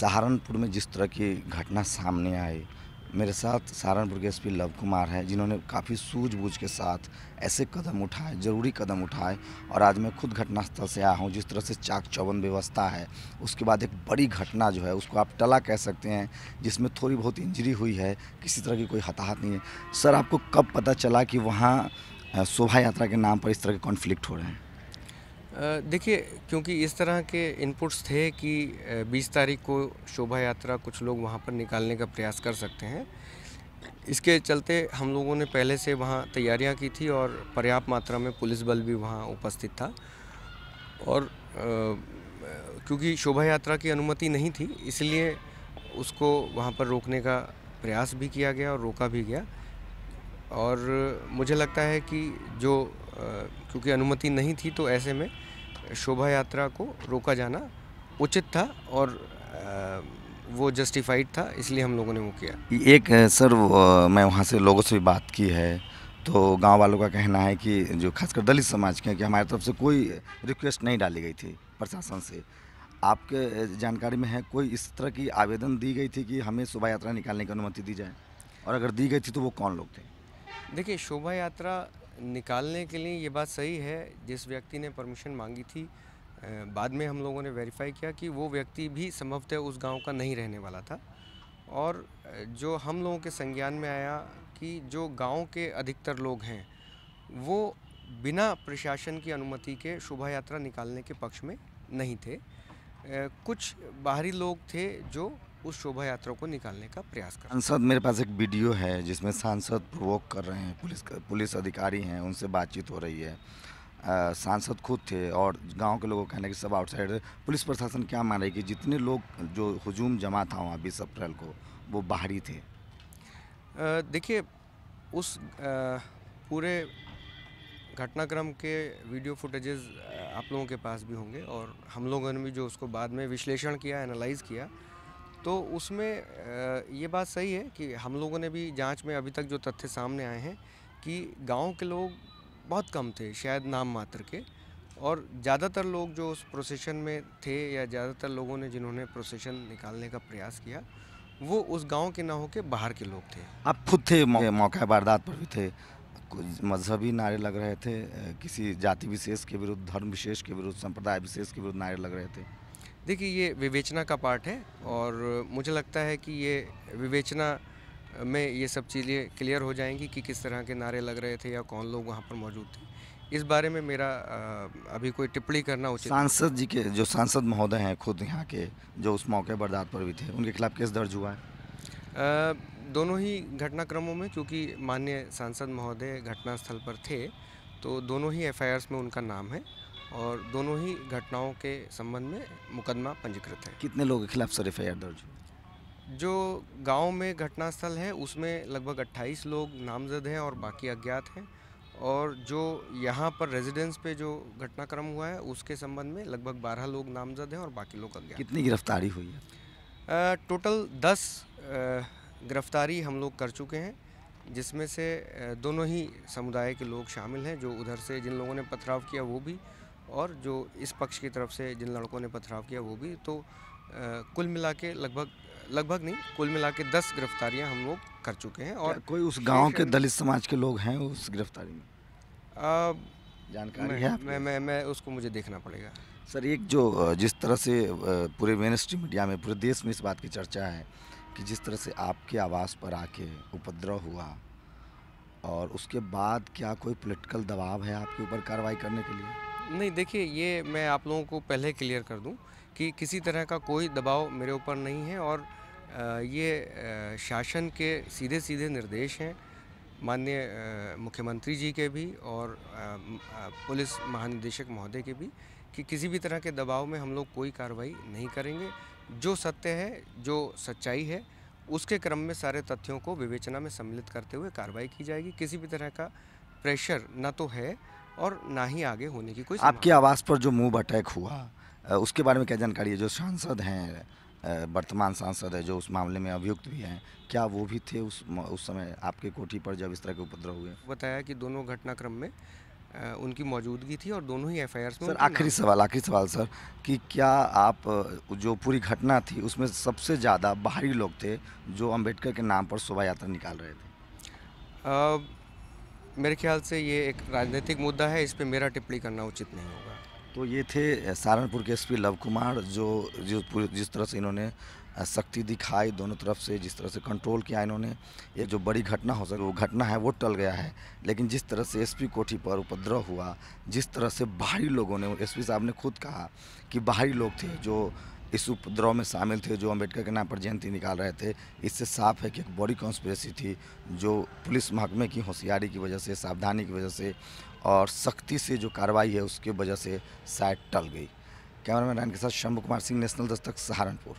सहारनपुर में जिस तरह की घटना सामने आई, मेरे साथ सहारनपुर के एसपी लव कुमार हैं, जिन्होंने काफ़ी सूझबूझ के साथ ऐसे कदम उठाए, ज़रूरी कदम उठाए। और आज मैं खुद घटनास्थल से आया हूँ। जिस तरह से चाक चौबंद व्यवस्था है, उसके बाद एक बड़ी घटना जो है उसको आप टला कह सकते हैं, जिसमें थोड़ी बहुत इंजरी हुई है, किसी तरह की कोई हताहत नहीं है। सर, आपको कब पता चला कि वहाँ शोभा यात्रा के नाम पर इस तरह के कॉन्फ्लिक्ट हो रहे हैं? देखिए, क्योंकि इस तरह के इनपुट्स थे कि 20 तारीख को शोभा यात्रा कुछ लोग वहाँ पर निकालने का प्रयास कर सकते हैं। इसके चलते हम लोगों ने पहले से वहाँ तैयारियां की थी और पर्याप्त मात्रा में पुलिस बल भी वहाँ उपस्थित था। और क्योंकि शोभा यात्रा की अनुमति नहीं थी, इसलिए उसको वहाँ पर रोकने का प्रयास भी किया गया और रोका भी गया। और मुझे लगता है कि क्योंकि अनुमति नहीं थी, तो ऐसे में शोभा यात्रा को रोका जाना उचित था और वो जस्टिफाइड था, इसलिए हम लोगों ने वो किया। एक सर, मैं वहाँ से लोगों से भी बात की है, तो गांव वालों का कहना है कि जो खासकर दलित समाज के हैं, कि हमारी तरफ से कोई रिक्वेस्ट नहीं डाली गई थी प्रशासन से। आपके जानकारी में है कोई इस तरह की आवेदन दी गई थी कि हमें शोभा यात्रा निकालने की अनुमति दी जाए? और अगर दी गई थी तो वो कौन लोग थे? देखिए, शोभा यात्रा निकालने के लिए ये बात सही है, जिस व्यक्ति ने परमिशन मांगी थी, बाद में हम लोगों ने वेरीफाई किया कि वो व्यक्ति भी संभवतः उस गांव का नहीं रहने वाला था। और जो हम लोगों के संज्ञान में आया कि जो गांव के अधिकतर लोग हैं, वो बिना प्रशासन की अनुमति के शोभा यात्रा निकालने के पक्ष में नहीं थे। कुछ बाहरी लोग थे जो उस शोभा यात्रा को निकालने का प्रयास कर रहे थे। सांसद, मेरे पास एक वीडियो है जिसमें सांसद प्रोवोक कर रहे हैं, पुलिस अधिकारी हैं, उनसे बातचीत हो रही है। सांसद खुद थे और गांव के लोगों का कहना है कि सब आउटसाइडर। पुलिस प्रशासन क्या मान रही है कि जितने लोग जो हुजूम जमा था वहाँ 20 अप्रैल को, वो बाहरी थे? देखिए, उस पूरे घटनाक्रम के वीडियो फुटेजेस आप लोगों के पास भी होंगे और हम लोगों ने भी जो उसको बाद में विश्लेषण किया, एनालाइज़ किया, तो उसमें ये बात सही है कि हम लोगों ने भी जांच में अभी तक जो तथ्य सामने आए हैं कि गांव के लोग बहुत कम थे, शायद नाम मात्र के। और ज़्यादातर लोग जो उस प्रोसेशन में थे, या ज़्यादातर लोगों ने जिन्होंने प्रोसेशन निकालने का प्रयास किया, वो उस गांव के ना होकर बाहर के लोग थे। आप खुद थे, मौका वारदात पर भी थे। कुछ मजहबी नारे लग रहे थे, किसी जाति विशेष के विरुद्ध, धर्म विशेष के विरुद्ध, संप्रदाय विशेष के विरुद्ध नारे लग रहे थे। देखिए, ये विवेचना का पार्ट है और मुझे लगता है कि ये विवेचना में ये सब चीज़ें क्लियर हो जाएंगी कि किस तरह के नारे लग रहे थे या कौन लोग वहाँ पर मौजूद थे। इस बारे में मेरा अभी कोई टिप्पणी करना उचित नहीं। सांसद जी के जो सांसद महोदय हैं खुद यहाँ के, जो उस मौके वारदात पर भी थे, उनके खिलाफ केस दर्ज हुआ है? दोनों ही घटनाक्रमों में, क्योंकि माननीय सांसद महोदय घटनास्थल पर थे, तो दोनों ही एफआईआर्स में उनका नाम है और दोनों ही घटनाओं के संबंध में मुकदमा पंजीकृत है। कितने लोगों के खिलाफ सर एफआईआर दर्ज हुई? जो गांव में घटनास्थल है उसमें लगभग 28 लोग नामजद हैं और बाकी अज्ञात हैं। और जो यहाँ पर रेजिडेंस पे जो घटनाक्रम हुआ है उसके संबंध में लगभग 12 लोग नामजद हैं और बाकी लोग अज्ञात। कितनी गिरफ्तारी हुई है? टोटल 10 गिरफ्तारी हम लोग कर चुके हैं, जिसमें से दोनों ही समुदाय के लोग शामिल हैं। जो उधर से जिन लोगों ने पथराव किया वो भी, और जो इस पक्ष की तरफ से जिन लड़कों ने पथराव किया वो भी। तो कुल मिला के लगभग नहीं, कुल मिला के 10 गिरफ्तारियाँ हम लोग कर चुके हैं। और कोई उस गांव के दलित समाज के लोग हैं उस गिरफ्तारी में? जानकारी है आपको? मैं उसको मुझे देखना पड़ेगा। सर, एक जो जिस तरह से पूरे मेन स्ट्रीम मीडिया में, पूरे देश में इस बात की चर्चा है कि जिस तरह से आपके आवास पर आके उपद्रव हुआ, और उसके बाद क्या कोई पॉलिटिकल दबाव है आपके ऊपर कार्रवाई करने के लिए? नहीं, देखिए, ये मैं आप लोगों को पहले क्लियर कर दूं कि किसी तरह का कोई दबाव मेरे ऊपर नहीं है। और ये शासन के सीधे सीधे निर्देश हैं, माननीय मुख्यमंत्री जी के भी और पुलिस महानिदेशक महोदय के भी, कि किसी भी तरह के दबाव में हम लोग कोई कार्रवाई नहीं करेंगे। जो सत्य है, जो सच्चाई है, उसके क्रम में सारे तथ्यों को विवेचना में सम्मिलित करते हुए कार्रवाई की जाएगी। किसी भी तरह का प्रेशर ना तो है और ना ही आगे होने की कोई आपके आवास पर जो मूव अटैक हुआ, उसके बारे में क्या जानकारी है? जो सांसद हैं, वर्तमान सांसद है, जो उस मामले में अभियुक्त भी हैं, क्या वो भी थे उस समय आपके कोठी पर जब इस तरह के उपद्रव हुए? बताया कि दोनों घटनाक्रम में उनकी मौजूदगी थी और दोनों ही एफआईआर्स में सर उनके नाम थे। आखिरी सवाल सर कि क्या आप जो पूरी घटना थी उसमें सबसे ज़्यादा बाहरी लोग थे जो अंबेडकर के नाम पर शोभा यात्रा निकाल रहे थे? अ, मेरे ख्याल से ये एक राजनीतिक मुद्दा है, इस पे मेरा टिप्पणी करना उचित नहीं होगा। तो ये थे सहारनपुर के एसपी लव कुमार जो जिस तरह से इन्होंने सख्ती दिखाई दोनों तरफ से, जिस तरह से कंट्रोल किया इन्होंने, ये जो बड़ी घटना हो सके वो घटना है वो टल गया है। लेकिन जिस तरह से एसपी कोठी पर उपद्रव हुआ, जिस तरह से बाहरी लोगों ने, एसपी साहब ने खुद कहा कि बाहरी लोग थे जो इस उपद्रव में शामिल थे, जो अंबेडकर के नाम पर जयंती निकाल रहे थे। इससे साफ है कि एक बड़ी कॉन्स्पिरेसी थी जो पुलिस महकमे की होशियारी की वजह से, सावधानी की वजह से और सख्ती से जो कार्रवाई है उसके वजह से शायद टल गई। कैमरामैन के साथ शंभू कुमार सिंह, नेशनल दस्तक, सहारनपुर।